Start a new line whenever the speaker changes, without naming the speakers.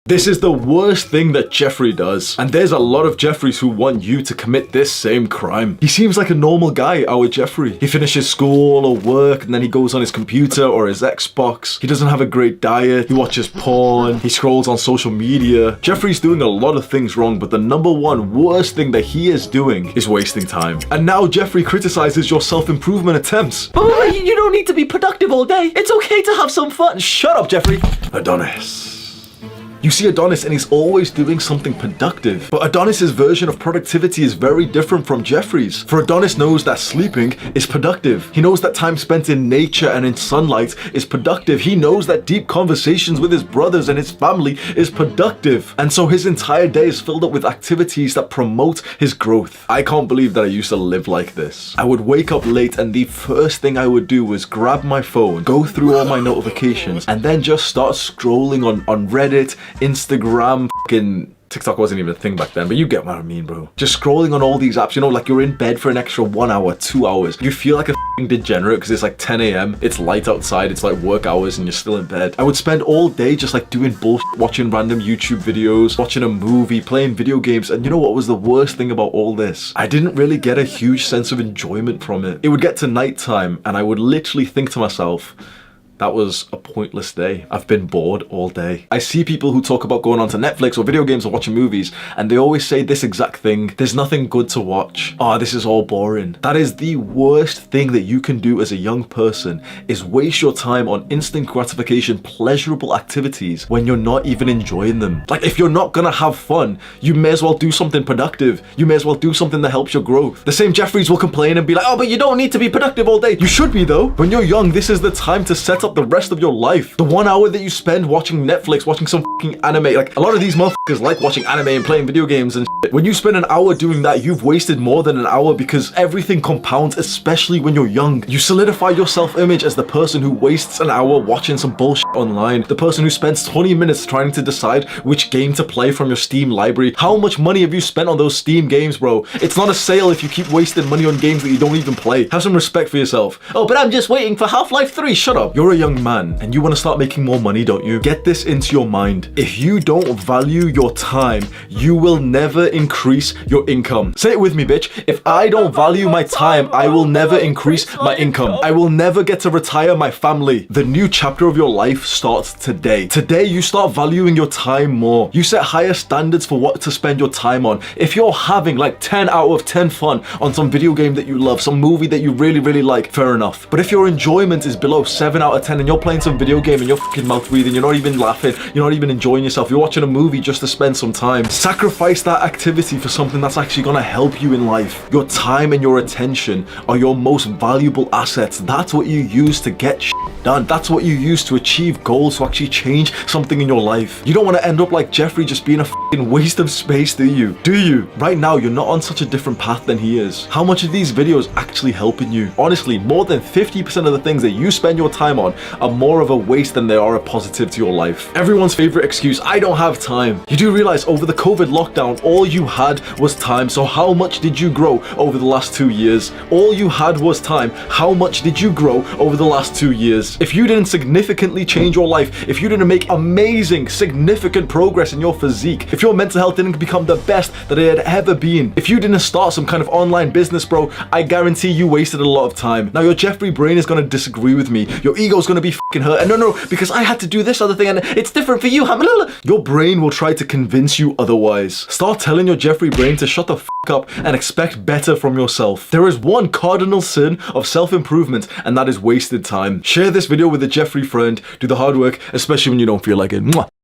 This is the worst thing that Jeffrey does. And there's a lot of Jeffreys who want you to commit this same crime. He seems like a normal guy, our Jeffrey. He finishes school or work and then he goes on his computer or his Xbox. He doesn't have a great diet. He watches porn. He scrolls on social media. Jeffrey's doing a lot of things wrong, but the number one worst thing that he is doing is wasting time. And now Jeffrey criticizes your self-improvement attempts.
But you don't need to be productive all day. It's okay to have some fun.
Shut up, Jeffrey. Adonis. You see Adonis and he's always doing something productive. But Adonis's version of productivity is very different from Jeffrey's. For Adonis knows that sleeping is productive. He knows that time spent in nature and in sunlight is productive. He knows that deep conversations with his brothers and his family is productive. And so his entire day is filled up with activities that promote his growth. I can't believe that I used to live like this. I would wake up late and the first thing I would do was grab my phone, go through all my notifications, and then just start scrolling on Reddit, Instagram, fucking TikTok wasn't even a thing back then, but you get what I mean, bro. Just scrolling on all these apps, you know, like you're in bed for an extra 1 hour, 2 hours. You feel like a fucking degenerate because it's like 10 a.m. It's light outside, it's like work hours and you're still in bed. I would spend all day just like doing bullshit, watching random YouTube videos, watching a movie, playing video games. And you know what was the worst thing about all this? I didn't really get a huge sense of enjoyment from it. It would get to nighttime and I would literally think to myself, that was a pointless day. I've been bored all day. I see people who talk about going onto Netflix or video games or watching movies, and they always say this exact thing. There's nothing good to watch. Oh, this is all boring. That is the worst thing that you can do as a young person, is waste your time on instant gratification, pleasurable activities when you're not even enjoying them. Like, if you're not gonna have fun, you may as well do something productive. You may as well do something that helps your growth. The same Jeffreys will complain and be like, oh, but you don't need to be productive all day. You should be though. When you're young, this is the time to set up the rest of your life. The 1 hour that you spend watching Netflix, watching some fucking anime, like a lot of these motherfuckers like watching anime and playing video games and shit. When you spend an hour doing that, you've wasted more than an hour because everything compounds, especially when you're young. You solidify your self-image as the person who wastes an hour watching some bullshit online, the person who spends 20 minutes trying to decide which game to play from your Steam library. How much money have you spent on those Steam games, bro? It's not a sale if you keep wasting money on games that you don't even play. Have some respect for yourself. Oh, but I'm just waiting for Half-Life 3. Shut up. You're a young man and you want to start making more money, don't you? Get this into your mind. If you don't value your time, you will never increase your income. Say it with me, bitch. If I don't value my time, I will never increase my income. I will never get to retire my family. The new chapter of your life starts today. Today, you start valuing your time more. You set higher standards for what to spend your time on. If you're having like 10 out of 10 fun on some video game that you love, some movie that you really, really like, fair enough. But if your enjoyment is below 7 out of 10 and you're playing some video game and you're fucking mouth breathing, you're not even laughing, you're not even enjoying yourself, you're watching a movie just to spend some time, sacrifice that activity for something that's actually gonna help you in life. Your time and your attention are your most valuable assets. That's what you use to get shit done. That's what you use to achieve goals, to actually change something in your life. You don't want to end up like Jeffrey, just being a fucking waste of space, do you? Do you? Right now, you're not on such a different path than he is. How much of these videos actually helping you? Honestly, more than 50% of the things that you spend your time on are more of a waste than they are a positive to your life. Everyone's favorite excuse, I don't have time. You do realize over the COVID lockdown, all you had was time. So how much did you grow over the last 2 years? All you had was time. How much did you grow over the last 2 years? If you didn't significantly change your life, if you didn't make amazing, significant progress in your physique, if your mental health didn't become the best that it had ever been, if you didn't start some kind of online business, bro, I guarantee you wasted a lot of time. Now your Jeffrey brain is gonna disagree with me. Your ego's gonna be fucking hurt. And no, because I had to do this other thing and it's different for you. Your brain will try to convince you otherwise. Start telling your Jeffrey brain to shut the fuck up and expect better from yourself. There is one cardinal sin of self-improvement, and that is wasted time. Share this video with a Jeffrey friend. Do the hard work, especially when you don't feel like it. Mwah.